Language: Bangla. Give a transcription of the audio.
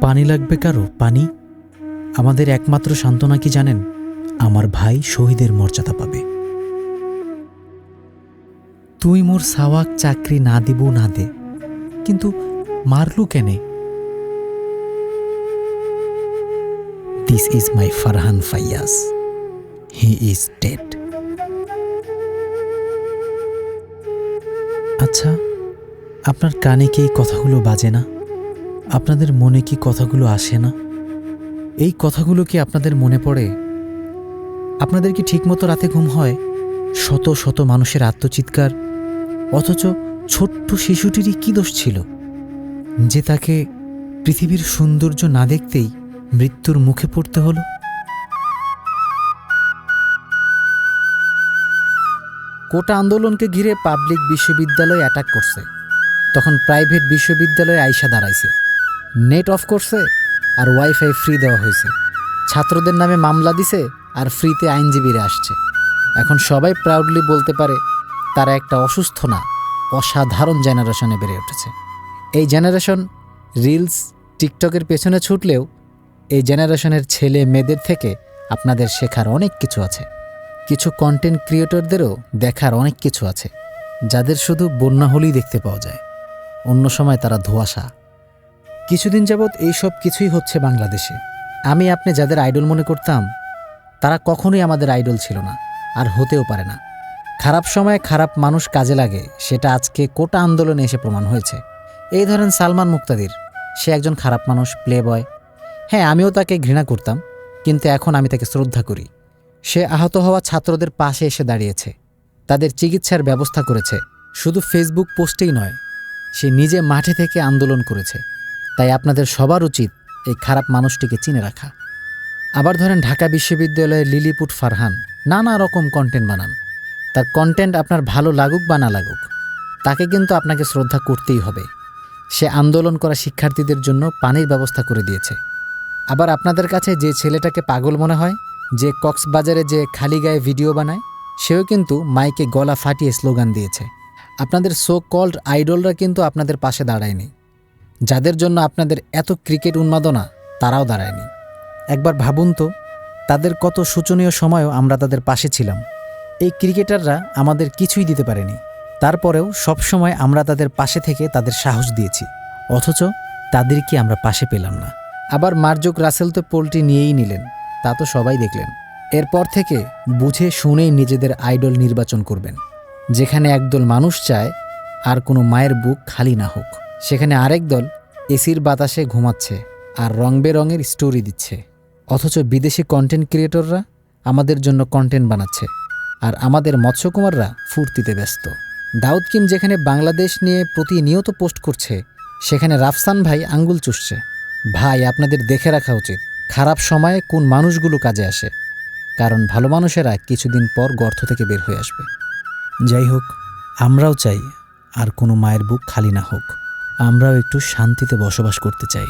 পানি লাগবে কারো? পানি? আমাদের একমাত্র সান্ত্বনা কি জানেন? আমার ভাই শহীদের মর্যাদা পাবে। তুই মোর সাওয়াক চাকরি না দিব না দে, কিন্তু মারলু কেনে? This is my Farhan Fayaz, he is dead. আচ্ছা, আপনার কানে কি এই কথাগুলো বাজে না? আপনাদের মনে কি কথাগুলো আসে না? এই কথাগুলো কি আপনাদের মনে পড়ে? আপনাদের কি ঠিকমতো রাতে ঘুম হয়? শত শত মানুষের আত্মচিৎকার, অথচ ছোট্ট শিশুটিরই কি দোষ ছিল যে তাকে পৃথিবীর সৌন্দর্য না দেখতেই মৃত্যুর মুখে পড়তে হলো? কোটা আন্দোলনকে ঘিরে পাবলিক বিশ্ববিদ্যালয় অ্যাটাক করছে, তখন প্রাইভেট বিশ্ববিদ্যালয়ে আইসা দাঁড়াইছে, নেট অফ করছে আর ওয়াইফাই ফ্রি দেওয়া হয়েছে, ছাত্রদের নামে মামলা দিছে আর ফ্রিতে আইনজীবীরা আসছে। এখন সবাই প্রাউডলি বলতে পারে তারা একটা অসুস্থ না, অসাধারণ জেনারেশনে বেড়ে উঠেছে। এই জেনারেশন রিলস, টিকটকের পেছনে ছুটলেও এই জেনারেশনের ছেলে মেয়েদের থেকে আপনাদের শেখার অনেক কিছু আছে। কিছু কন্টেন্ট ক্রিয়েটরদেরও দেখার অনেক কিছু আছে, যাদের শুধু বন্যা হলেই দেখতে পাওয়া যায়, অন্য সময় তারা ধোঁয়াশা। কিছুদিন যাবৎ এইসব কিছুই হচ্ছে বাংলাদেশে। আমি আপনি যাদের আইডল মনে করতাম, তারা কখনোই আমাদের আইডল ছিল না, আর হতেও পারে না। খারাপ সময়ে খারাপ মানুষ কাজে লাগে, সেটা আজকে কোটা আন্দোলনে এসে প্রমাণ হয়েছে। এই ধরেন সালমান মুক্তাদির, সে একজন খারাপ মানুষ, প্লে বয়। হ্যাঁ, আমিও তাকে ঘৃণা করতাম, কিন্তু এখন আমি তাকে শ্রদ্ধা করি। সে আহত হওয়া ছাত্রদের পাশে এসে দাঁড়িয়েছে, তাদের চিকিৎসার ব্যবস্থা করেছে। শুধু ফেসবুক পোস্টেই নয়, সে নিজে মাঠে থেকে আন্দোলন করেছে। তাই আপনাদের সবার উচিত এই খারাপ মানুষটিকে চিনে রাখা। আবার ধরেন ঢাকা বিশ্ববিদ্যালয়ের লিলিপুট ফারহান নানা রকম কন্টেন্ট বানান। তার কন্টেন্ট আপনার ভালো লাগুক বা না লাগুক, তাকে কিন্তু আপনাকে শ্রদ্ধা করতেই হবে। সে আন্দোলন করা শিক্ষার্থীদের জন্য পানির ব্যবস্থা করে দিয়েছে। আবার আপনাদের কাছে যে ছেলেটাকে পাগল মনে হয়, যে কক্সবাজারে যে খালি গায়ে ভিডিও বানায়, সেও কিন্তু মাইকে গলা ফাটিয়ে স্লোগান দিয়েছে। আপনাদের সো কল্ড আইডলরা কিন্তু আপনাদের পাশে দাঁড়ায়নি। যাদের জন্য আপনাদের এত ক্রিকেট উন্মাদনা, তারাও দাঁড়ায়নি। একবার ভাবুন তো, তাদের কত শোচনীয় সময়ও আমরা তাদের পাশে ছিলাম। এই ক্রিকেটাররা আমাদের কিছুই দিতে পারেনি, তারপরেও সবসময় আমরা তাদের পাশে থেকে তাদের সাহস দিয়েছি, অথচ তাদেরকে আমরা পাশে পেলাম না। আবার মার্জুক রাসেল তো পোলটি নিয়েই নিলেন, তা তো সবাই দেখলেন। এরপর থেকে বুঝে শুনেই নিজেদের আইডল নির্বাচন করবেন। যেখানে একদল মানুষ চায় আর কোনো মায়ের বুক খালি না হোক, সেখানে আরেক দল এসির বাতাসে ঘুমাচ্ছে আর রং বেরঙের স্টোরি দিচ্ছে। অথচ বিদেশি কন্টেন্ট ক্রিয়েটররা আমাদের জন্য কন্টেন্ট বানাচ্ছে, আর আমাদের মৎস্যকুমাররা ফুর্তিতে ব্যস্ত। দাউদ কিম যেখানে বাংলাদেশ নিয়ে প্রতিনিয়ত পোস্ট করছে, সেখানে রাফসান ভাই আঙ্গুল চুষছে। ভাই, আপনাদের দেখে রাখা উচিত খারাপ সময়ে কোন মানুষগুলো কাজে আসে, কারণ ভালো মানুষেরা কিছুদিন পর গর্ত থেকে বের হয়ে আসবে। যাই হোক, আমরাও চাই আর কোনো মায়ের বুক খালি না হোক। আমরাও একটু শান্তিতে বসবাস করতে চাই।